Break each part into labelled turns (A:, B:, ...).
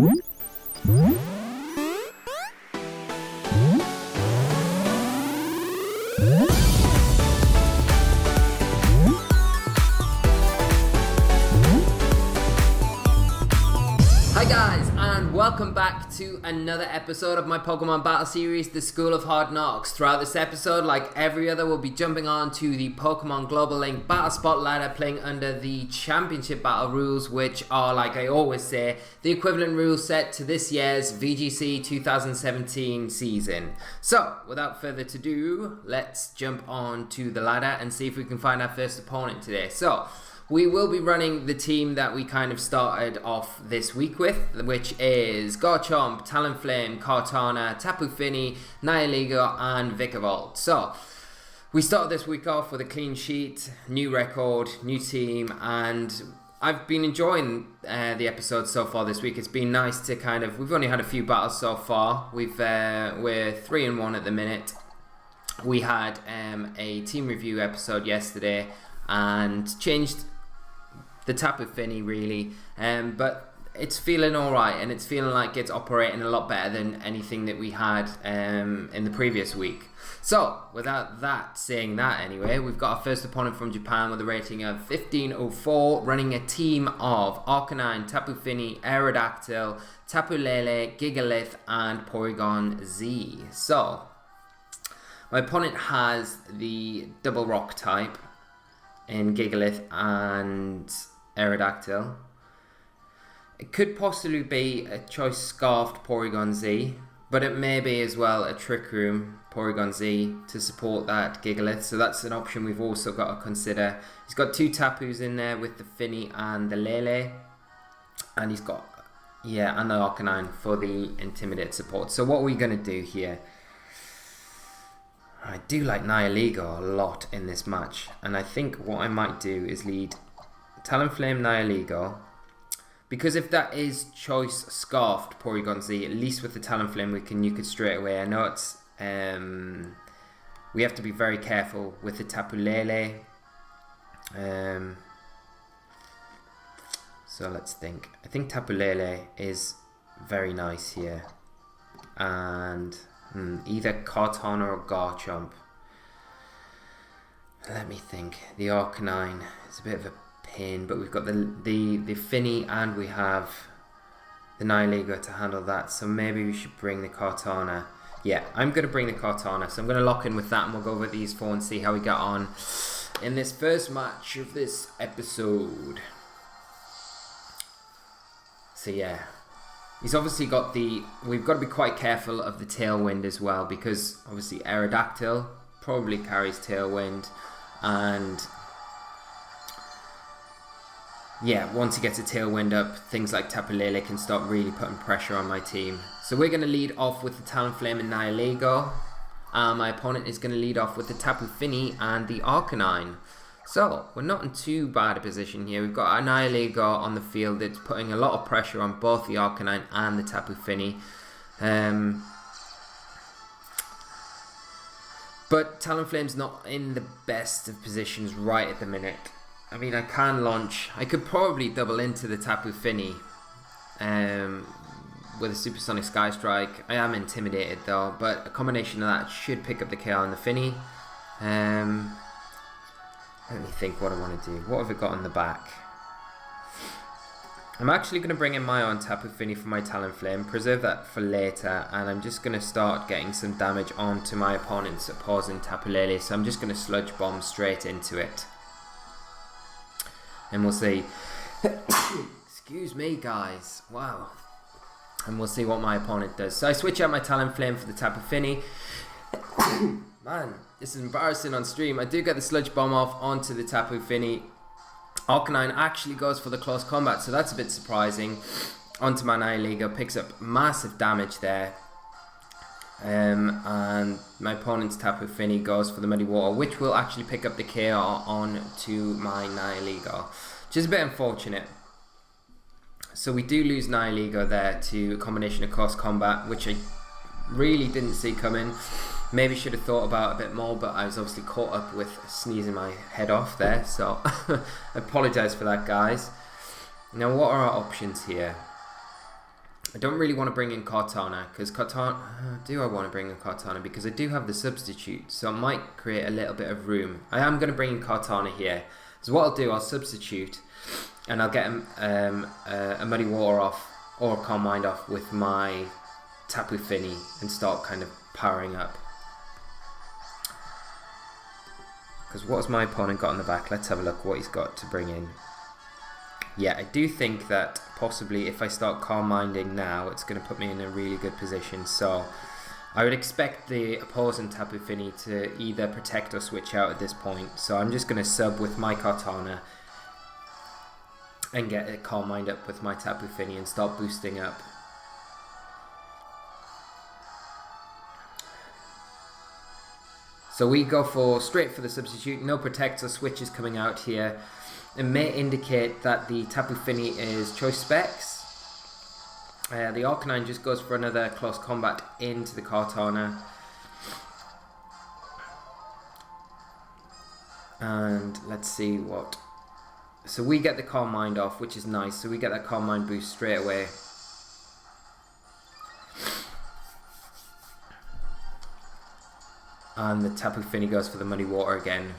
A: Hi guys, and welcome back to another episode of my Pokemon Battle Series, The School of Hard Knocks. Throughout this episode, like every other, we'll be jumping on to the Pokemon Global Link Battle Spot ladder, playing under the Championship Battle rules, which are, like I always say, the equivalent rule set to this year's VGC 2017 season. So, without further ado, let's jump on to the ladder and see if we can find our first opponent today. So, we will be running the team that we kind of started off this week with, which is Garchomp, Talonflame, Kartana, Tapu Fini, Nihilego, and Equivilent. So, we started this week off with a clean sheet, new record, new team, and I've been enjoying the episodes so far this week. It's been nice to kind of, we've only had a few battles so far. We're 3-1 at the minute. We had a team review episode yesterday and changed the Tapu Fini really, but it's feeling alright, and it's feeling like it's operating a lot better than anything that we had in the previous week. So, without that saying that anyway, we've got our first opponent from Japan with a rating of 1504, running a team of Arcanine, Tapu Fini, Aerodactyl, Tapu Lele, Gigalith, and Porygon2. So, my opponent has the double rock type in Gigalith and Aerodactyl. It could possibly be a choice scarfed Porygon2, but it may be as well a Trick Room Porygon2 to support that Gigalith, so that's an option we've also got to consider. He's got two Tapus in there with the Fini and the Lele, and he's got, and the Arcanine for the Intimidate support. So what are we going to do here? I do like Nihilego a lot in this match, and I think what I might do is lead Talonflame Nihilego, because if that is choice scarfed Porygon2, at least with the Talonflame we can nuke it straight away. I know it's we have to be very careful with the Tapu Lele. So let's think. I think Tapu Lele is very nice here, and either Kartana or Garchomp. Let me think. The Arcanine is a bit of a pain, but we've got the Fini and we have the Nihilego to handle that. So maybe we should bring the Kartana. Yeah, I'm going to bring the Kartana. So I'm going to lock in with that, and we'll go over these four and see how we get on in this first match of this episode. So yeah. He's obviously got we've got to be quite careful of the Tailwind as well, because obviously Aerodactyl probably carries Tailwind, and yeah, once he gets a Tailwind up, things like Tapu Lele can start really putting pressure on my team. So we're going to lead off with the Talonflame and Nihilego. My opponent is going to lead off with the Tapu Fini and the Arcanine. So, we're not in too bad a position here. We've got our Nihilego on the field that's putting a lot of pressure on both the Arcanine and the Tapu Fini. But Talonflame's not in the best of positions right at the minute. I mean, I can launch. I could probably double into the Tapu Fini with a Supersonic Sky Strike. I am intimidated though, but a combination of that should pick up the KO on the Fini. Let me think what I want to do. What have I got on the back? I'm actually going to bring in my own Tapu Fini for my Talonflame, preserve that for later, and I'm just going to start getting some damage onto my opponent's opposing Tapu Lele. So I'm just going to Sludge Bomb straight into it. And we'll see. Excuse me, guys. Wow. And we'll see what my opponent does. So I switch out my Talonflame for the Tapu Fini. Man, this is embarrassing on stream. I do get the Sludge Bomb off onto the Tapu Fini. Arcanine actually goes for the close combat, so that's a bit surprising. Onto my Nihilego, picks up massive damage there. And my opponent's Tapu Fini goes for the Muddy Water, which will actually pick up the KO onto my Nihilego. Which is a bit unfortunate. So we do lose Nihilego there to a combination of close combat, which I really didn't see coming. Maybe should have thought about it a bit more, but I was obviously caught up with sneezing my head off there, so I apologise for that, guys. Now, what are our options here? I don't really want to bring in Kartana, because do I want to bring in Kartana? Because I do have the substitute, so I might create a little bit of room. I am going to bring in Kartana here. So what I'll do, I'll substitute, and I'll get a Muddy Water off, or Calm Mind off with my Tapu Fini, and start kind of powering up. Because what has my opponent got on the back? Let's have a look what he's got to bring in. Yeah, I do think that possibly if I start Calm Minding now, it's going to put me in a really good position. So I would expect the opposing Tapu Fini to either protect or switch out at this point. So I'm just going to sub with my Kartana and get a Calm Mind up with my Tapu Fini and start boosting up. So we go straight for the substitute. No protect or switches coming out here. It may indicate that the Tapu Fini is choice specs. The Arcanine just goes for another close combat into the Kartana. And let's see what... So we get the Calm Mind off, which is nice. So we get that Calm Mind boost straight away. And the Tapu Fini goes for the Muddy Water again.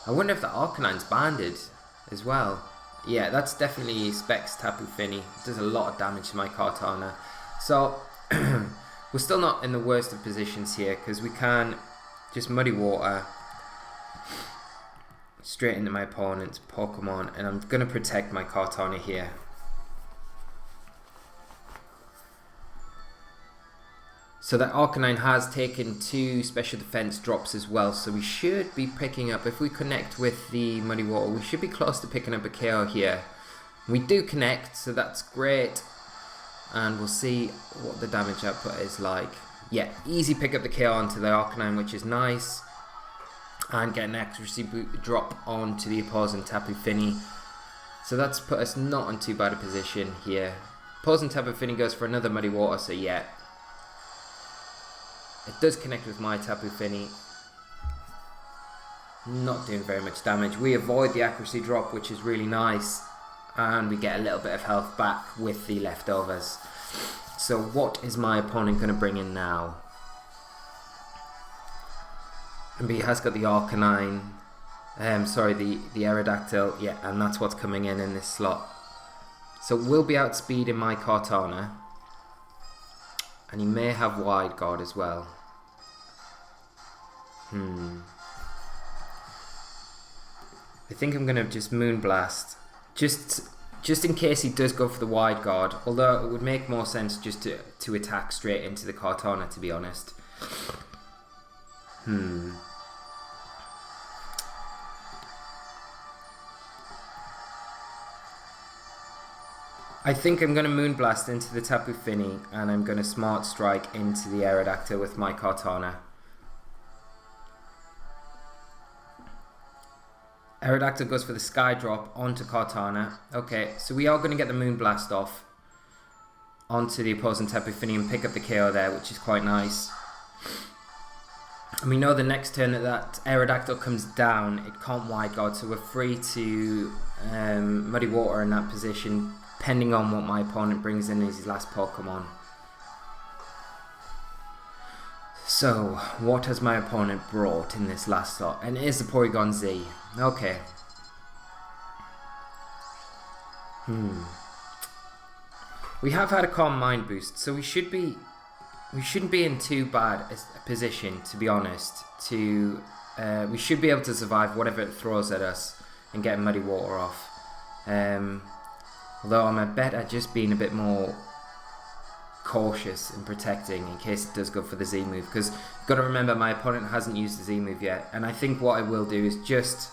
A: I wonder if the Arcanine's banded as well. Yeah, that's definitely specs Tapu Fini. It does a lot of damage to my Kartana. So, we're still not in the worst of positions here, because we can just Muddy Water straight into my opponent's Pokemon, and I'm going to protect my Kartana here. So that Arcanine has taken 2 special defense drops as well, so we should be picking up, if we connect with the Muddy Water, we should be close to picking up a KO here. We do connect, so that's great, and we'll see what the damage output is like. Yeah, easy pick up the KO onto the Arcanine, which is nice, and get an accuracy drop onto the opposing Tapu Fini. So that's put us not in too bad a position here. Opposing Tapu Fini goes for another Muddy Water, so yeah. It does connect with my Tapu Fini. Not doing very much damage. We avoid the accuracy drop, which is really nice. And we get a little bit of health back with the leftovers. So what is my opponent going to bring in now? And he has got the Arcanine. Sorry, the Aerodactyl. Yeah, and that's what's coming in this slot. So we'll be outspeeding my Kartana. And he may have Wide Guard as well. I think I'm going to just Moonblast. Just in case he does go for the Wide Guard. Although it would make more sense just to attack straight into the Kartana, to be honest. I think I'm going to Moonblast into the Tapu Fini, and I'm going to Smart Strike into the Aerodactyl with my Kartana. Aerodactyl goes for the Sky Drop onto Kartana. Okay, so we are going to get the Moonblast off onto the opposing Tapu Fini and pick up the KO there, which is quite nice. And we know the next turn that Aerodactyl comes down, it can't Wide Guard, so we're free to Muddy Water in that position, depending on what my opponent brings in as his last Pokemon. So, what has my opponent brought in this last slot? And it is the Porygon Z. Okay. We have had a Calm Mind boost, so we shouldn't be in too bad a position, to be honest. We should be able to survive whatever it throws at us and get Muddy Water off. Although I'm a bet at just being a bit more cautious in protecting in case it does go for the Z move, because you've got to remember my opponent hasn't used the Z move yet, and I think what I will do is just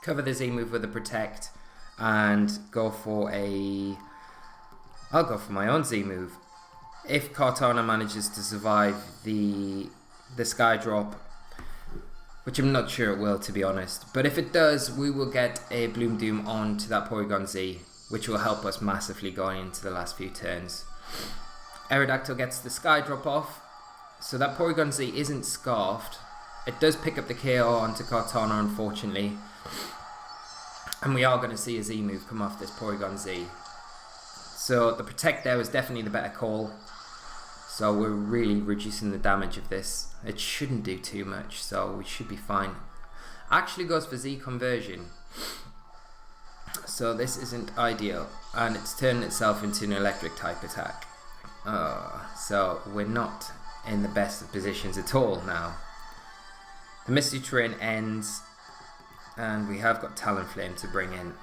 A: cover the Z move with a protect and go for I'll go for my own Z move. If Kartana manages to survive the Sky Drop, which I'm not sure it will, to be honest, but if it does, we will get a Bloom Doom onto that Porygon Z, which will help us massively going into the last few turns. Aerodactyl gets the Sky Drop off, so that Porygon Z isn't scarfed. It does pick up the KO onto Kartana, unfortunately, and we are going to see a Z move come off this Porygon Z. So the Protect there was definitely the better call. So we're really reducing the damage of this. It shouldn't do too much, so we should be fine. Actually goes for Z conversion. So this isn't ideal. And it's turning itself into an electric type attack. So we're not in the best of positions at all now. The Misty Terrain ends. And we have got Talonflame to bring in.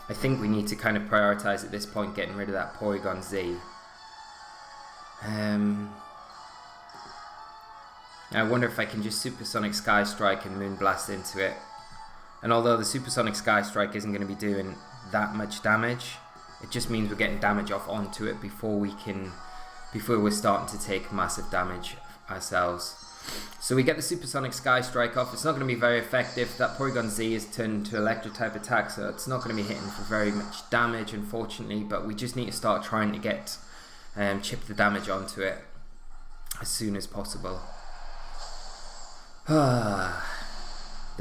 A: I think we need to kind of prioritize at this point getting rid of that Porygon Z. I wonder if I can just Supersonic Sky Strike and Moonblast into it. And although the Supersonic Sky Strike isn't going to be doing that much damage, it just means we're getting damage off onto it before we're starting to take massive damage ourselves. So we get the Supersonic Sky Strike off. It's not going to be very effective. That Porygon Z is turned into electric type attack, so it's not going to be hitting for very much damage, unfortunately. But we just need to start trying to get chip the damage onto it as soon as possible. The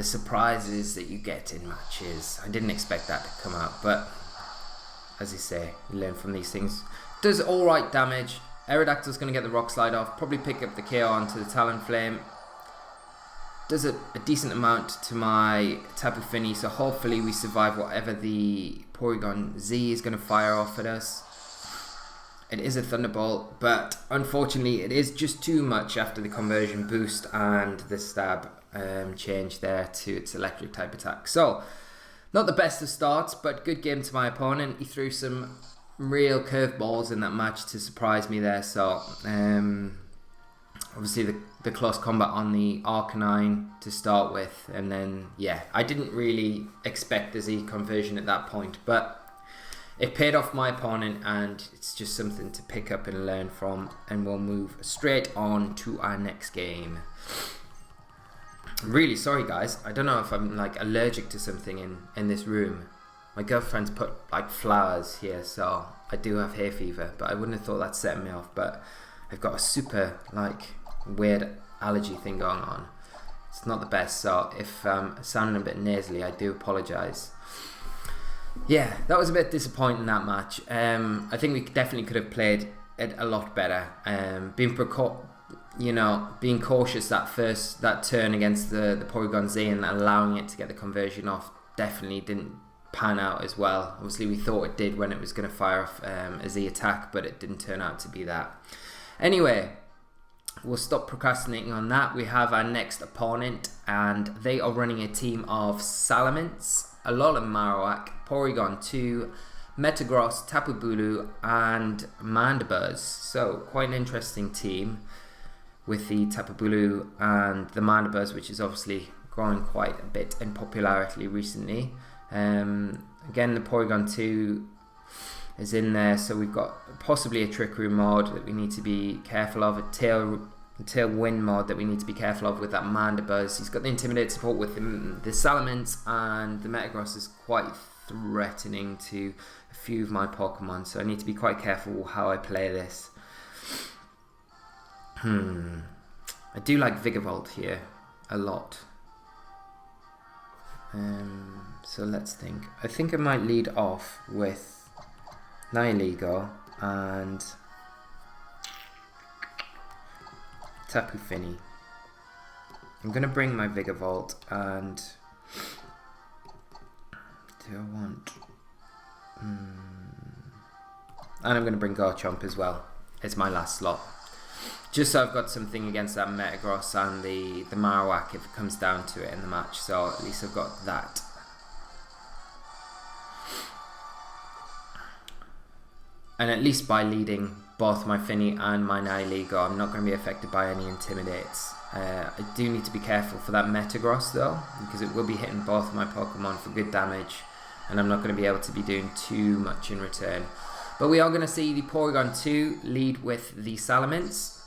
A: surprises that you get in matches. I didn't expect that to come out, but as you say, you learn from these things. Does alright damage. Aerodactyl's going to get the Rock Slide off, probably pick up the KO onto the Talonflame. Does a decent amount to my Tapu Fini, so hopefully we survive whatever the Porygon Z is going to fire off at us. It is a Thunderbolt, but unfortunately it is just too much after the conversion boost and the stab change there to its electric type attack. So, not the best of starts, but good game to my opponent. He threw some real curveballs in that match to surprise me there. So, obviously the close combat on the Arcanine to start with, and then yeah, I didn't really expect the Z conversion at that point, but it paid off my opponent, and it's just something to pick up and learn from, and we'll move straight on to our next game. I'm really sorry guys, I don't know if I'm like allergic to something in this room. My girlfriend's put like flowers here, so I do have hay fever, but I wouldn't have thought that set me off, but I've got a super like weird allergy thing going on. It's not the best, so if I'm sounding a bit nasally, I do apologise. Yeah, that was a bit disappointing, that match. I think we definitely could have played it a lot better. Being cautious that turn against the Porygon Z and allowing it to get the conversion off definitely didn't pan out as well. Obviously we thought it did when it was going to fire off a Z attack, but it didn't turn out to be that. Anyway, we'll stop procrastinating on that. We have our next opponent, and they are running a team of Salamence, Alolan Marowak, Porygon2, Metagross, Tapu Bulu, and Mandibuzz. So quite an interesting team with the Tapu Bulu and the Mandibuzz, which is obviously growing quite a bit in popularity recently. Again, the Porygon2 is in there, so we've got possibly a Trick Room mod that we need to be careful of, a Tailwind mod that we need to be careful of with that Mandibuzz. He's got the Intimidate support with the Salamence, and the Metagross is quite threatening to a few of my Pokemon, so I need to be quite careful how I play this. I do like Vigavolt here a lot. So let's think. I think I might lead off with Nihilego and Tapu Fini. I'm going to bring my Vigavolt, and do I want... And I'm going to bring Garchomp as well. It's my last slot. Just so I've got something against that Metagross and the Marowak if it comes down to it in the match. So at least I've got that. And at least by leading both my Fini and my Nihilego, I'm not going to be affected by any Intimidates. I do need to be careful for that Metagross though, because it will be hitting both my Pokemon for good damage, and I'm not going to be able to be doing too much in return. But we are going to see the Porygon2 lead with the Salamence,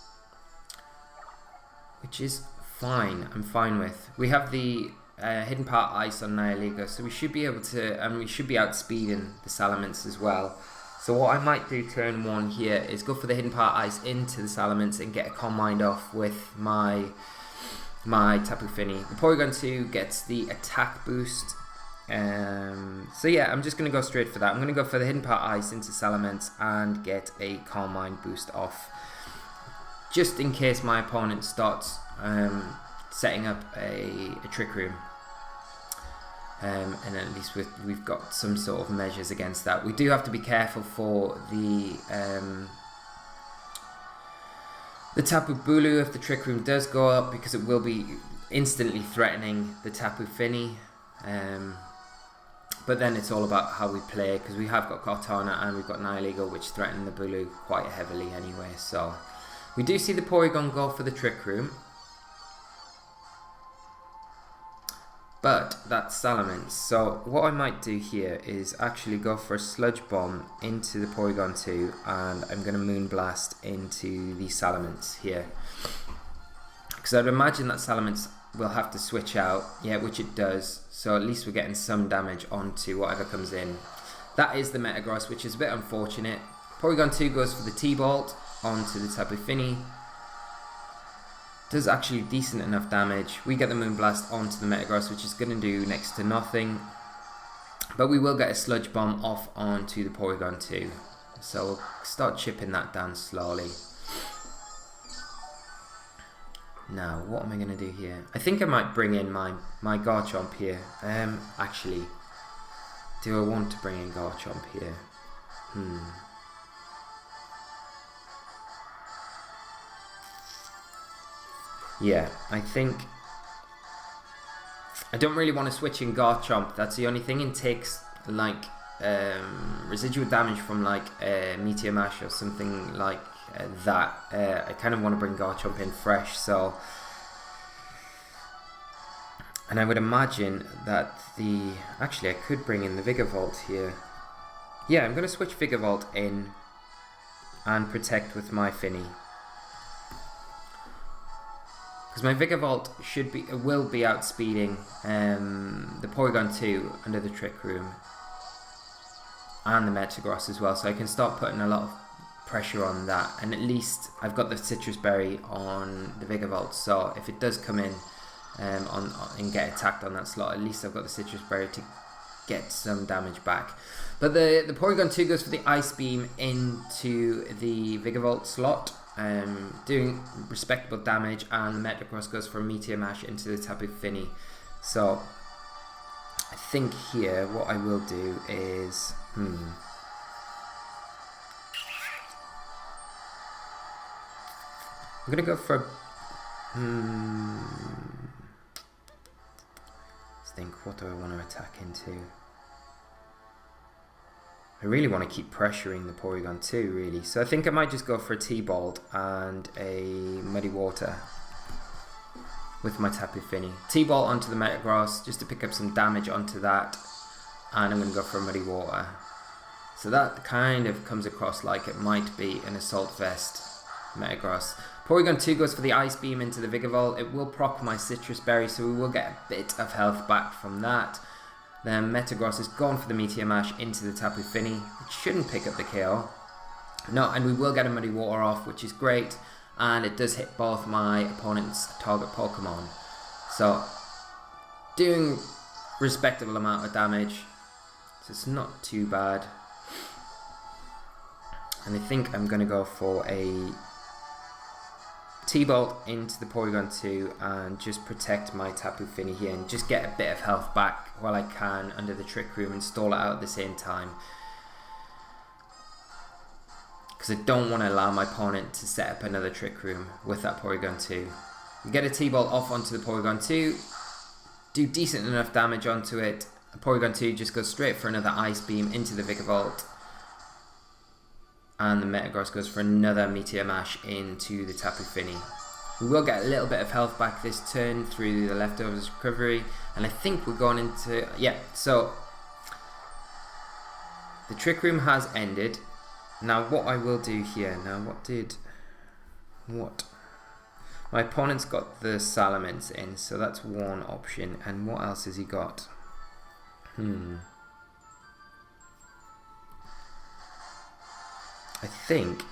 A: which is fine. I'm fine with. We have the Hidden Part Ice on Nihilego, so we should be able to, and we should be outspeeding the Salamence as well. So what I might do turn 1 here is go for the Hidden Part Ice into the Salamence and get a Calm Mind off with my Tapu Fini. The Porygon2 gets the attack boost. So yeah, I'm just going to go straight for that. I'm going to go for the Hidden Part Ice into Salamence and get a Calm Mind boost off, just in case my opponent starts setting up a Trick Room. And at least we've got some sort of measures against that. We do have to be careful for the Tapu Bulu if the Trick Room does go up, because it will be instantly threatening the Tapu Fini. But then it's all about how we play, because we have got Cortana and we've got Nihilego, which threaten the Bulu quite heavily anyway. So we do see the Porygon go for the Trick Room, but that's Salamence. So what I might do here is actually go for a Sludge Bomb into the Porygon2, and I'm going to Moonblast into the Salamence here, because I'd imagine that Salamence will have to switch out, yeah, which it does. So at least we're getting some damage onto whatever comes in. That is the Metagross, which is a bit unfortunate. Porygon2 goes for the T-Bolt onto the Tapu Fini. Does actually decent enough damage. We get the Moonblast onto the Metagross, which is going to do next to nothing. But we will get a Sludge Bomb off onto the Porygon2. So we'll start chipping that down slowly. Now, what am I going to do here? I think I might bring in my Garchomp here. Actually, do I want to bring in Garchomp here? Yeah, I think I don't really want to switch in Garchomp. That's the only thing. It takes like residual damage from like Meteor Mash or something like that. I kind of want to bring Garchomp in fresh, so, and I would imagine that actually I could bring in the Vigavolt here. Yeah, I'm going to switch Vigavolt in and protect with my Fini, because my Vigavolt will be outspeeding the Porygon2 under the Trick Room and the Metagross as well, so I can start putting a lot of pressure on that, and at least I've got the Citrus Berry on the Vigavolt, so if it does come in and get attacked on that slot, at least I've got the Citrus Berry to get some damage back. But the Porygon2 goes for the Ice Beam into the Vigavolt slot, doing respectable damage, and the Metagross goes for Meteor Mash into the Tapu Fini. So I think here what I will do is I'm gonna go for let's think, what do I want to attack into? I really want to keep pressuring the Porygon2 really, so I think I might just go for a T-Bolt and a Muddy Water with my Tapu Fini. T-Bolt onto the Metagross just to pick up some damage onto that, and I'm going to go for a Muddy Water. So that kind of comes across like it might be an Assault Vest Metagross. Porygon2 goes for the Ice Beam into the Vigavolt. It will proc my Citrus Berry, so we will get a bit of health back from that. Then Metagross is gone for the Meteor Mash into the Tapu Fini. It shouldn't pick up the KO. No, and we will get a Muddy Water off, which is great. And it does hit both my opponent's target Pokemon. So, doing respectable amount of damage. So it's not too bad. And I think I'm going to go for a T-Bolt into the Porygon2 and just protect my Tapu Fini here and just get a bit of health back while I can under the Trick Room and stall it out at the same time, because I don't want to allow my opponent to set up another Trick Room with that Porygon2. You get a T-Bolt off onto the Porygon2, do decent enough damage onto it. The Porygon2 just goes straight for another Ice Beam into the Vigavolt, and the Metagross goes for another Meteor Mash into the Tapu Fini. We will get a little bit of health back this turn through the Leftovers recovery, and I think we're going into, yeah, so the Trick Room has ended. Now what I will do here, my opponent's got the Salamence in, so that's one option, and what else has he got? I think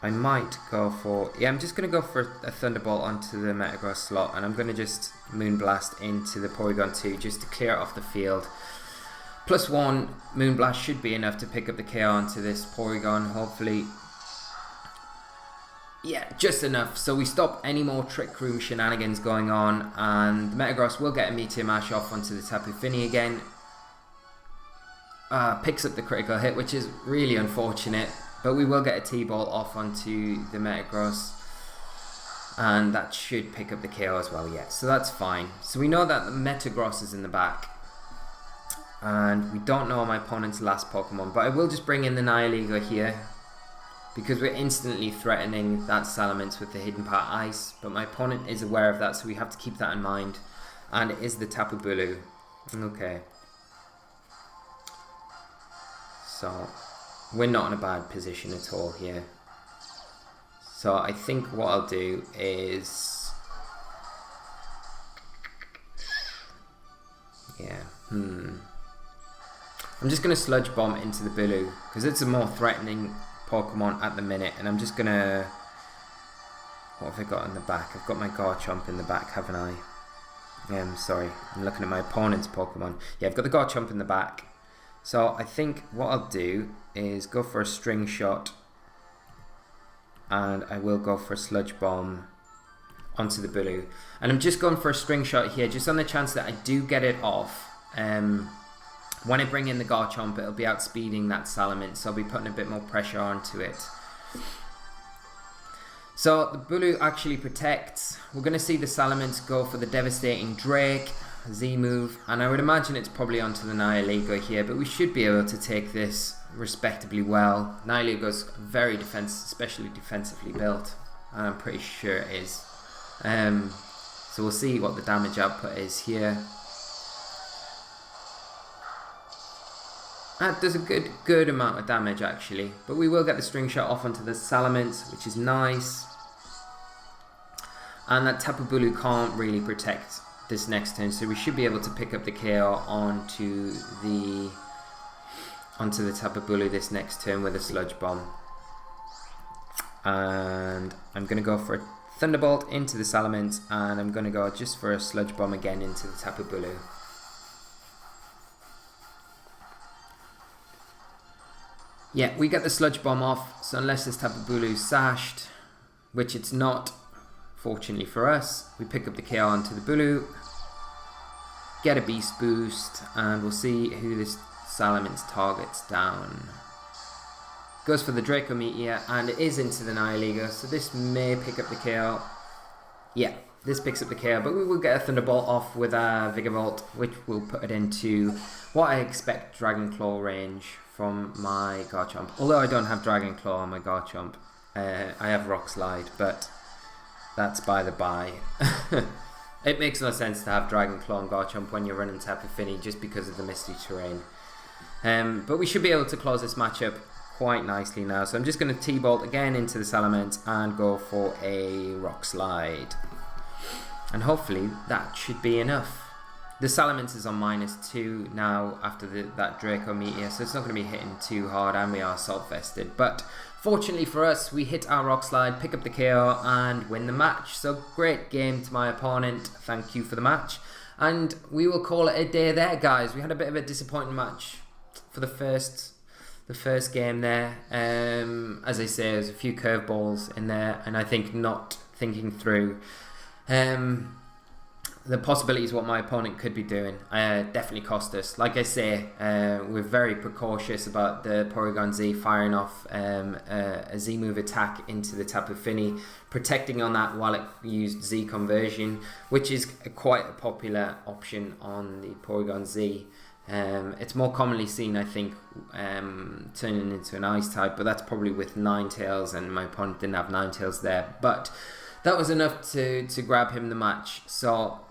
A: I might go for... Yeah, I'm just going to go for a Thunderbolt onto the Metagross slot, and I'm going to just Moonblast into the Porygon2 just to clear it off the field. +1 Moonblast should be enough to pick up the KO onto this Porygon, hopefully. Yeah, just enough. So we stop any more Trick Room shenanigans going on, and the Metagross will get a Meteor Mash off onto the Tapu Fini again. Picks up the critical hit, which is really unfortunate. But we will get a T-Ball off onto the Metagross, and that should pick up the KO as well, yeah. So that's fine. So we know that the Metagross is in the back, and we don't know my opponent's last Pokemon, but I will just bring in the Nihilego here, because we're instantly threatening that Salamence with the Hidden Part Ice, but my opponent is aware of that, so we have to keep that in mind. And it is the Tapu Bulu. Okay. So we're not in a bad position at all here. So I think what I'll do is... Yeah, I'm just going to Sludge Bomb into the Bulu, because it's a more threatening Pokemon at the minute, and I'm just going to... What have I got in the back? I've got my Garchomp in the back, haven't I? Sorry, I'm looking at my opponent's Pokemon. Yeah, I've got the Garchomp in the back. So I think what I'll do is go for a String Shot, and I will go for a Sludge Bomb onto the Bulu. And I'm just going for a String Shot here, just on the chance that I do get it off. When I bring in the Garchomp, it'll be outspeeding that Salamence, so I'll be putting a bit more pressure onto it. So the Bulu actually protects. We're going to see the Salamence go for the devastating Drake Z move, and I would imagine it's probably onto the Nihilego here, but we should be able to take this respectably well. Nihilego's very especially defensively built, and I'm pretty sure it is. So we'll see what the damage output is here. That does a good amount of damage actually, but we will get the String Shot off onto the Salamence, which is nice. And that Tapu Bulu can't really protect this next turn, so we should be able to pick up the KO onto the Tapu Bulu this next turn with a Sludge Bomb. And I'm going to go for a Thunderbolt into the Salamence, and I'm going to go just for a Sludge Bomb again into the Tapu Bulu. Yeah, we get the Sludge Bomb off, so unless this Tapu Bulu is sashed, which it's not, fortunately for us, we pick up the KO onto the Bulu, get a Beast Boost, and we'll see who this Salamence targets down. Goes for the Draco Meteor, and it is into the Nihilego, so this may pick up the KO. Yeah, this picks up the KO, but we will get a Thunderbolt off with a Vigavolt, which will put it into what I expect Dragon Claw range from my Garchomp. Although I don't have Dragon Claw on my Garchomp, I have Rock Slide, but that's by the by. It makes no sense to have Dragon Claw and Garchomp when you're running Tapu Fini just because of the misty terrain. But we should be able to close this matchup quite nicely now. So I'm just going to T-Bolt again into the Salamence and go for a Rock Slide. And hopefully that should be enough. The Salamence is on -2 now after that Draco Meteor, so it's not going to be hitting too hard, and we are Salt Vested. But fortunately for us, we hit our Rock Slide, pick up the KO, and win the match. So great game to my opponent. Thank you for the match. And we will call it a day there, guys. We had a bit of a disappointing match for the first game there. As I say, there's a few curveballs in there, and I think not thinking through the possibilities what my opponent could be doing definitely cost us. Like I say, we're very precautious about the Porygon Z firing off a Z move attack into the Tapu Fini, protecting on that while it used Z conversion, which is quite a popular option on the Porygon Z. It's more commonly seen, I think, turning into an Ice type, but that's probably with Ninetales, and my opponent didn't have Ninetales there. But that was enough to grab him the match. So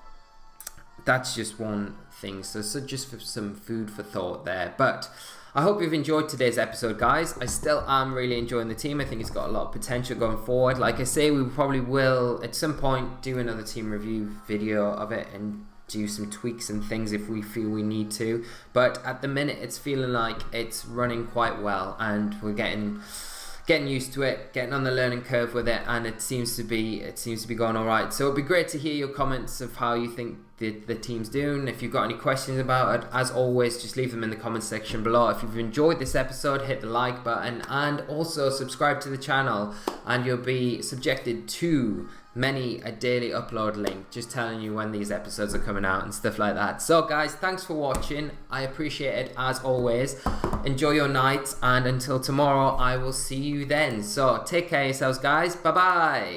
A: that's just one thing. So just for some food for thought there. But I hope you've enjoyed today's episode, guys. I still am really enjoying the team. I think it's got a lot of potential going forward. Like I say, we probably will at some point do another team review video of it and do some tweaks and things if we feel we need to, but at the minute it's feeling like it's running quite well, and we're getting used to it, getting on the learning curve with it, and it seems to be going all right. So it'd be great to hear your comments of how you think the team's doing. If you've got any questions about it, as always, just leave them in the comment section below. If you've enjoyed this episode, hit the like button and also subscribe to the channel, and you'll be subjected to many a daily upload link just telling you when these episodes are coming out and stuff like that. So guys, thanks for watching. I appreciate it as always. Enjoy your night, and until tomorrow I will see you then. So take care of yourselves guys. Bye bye.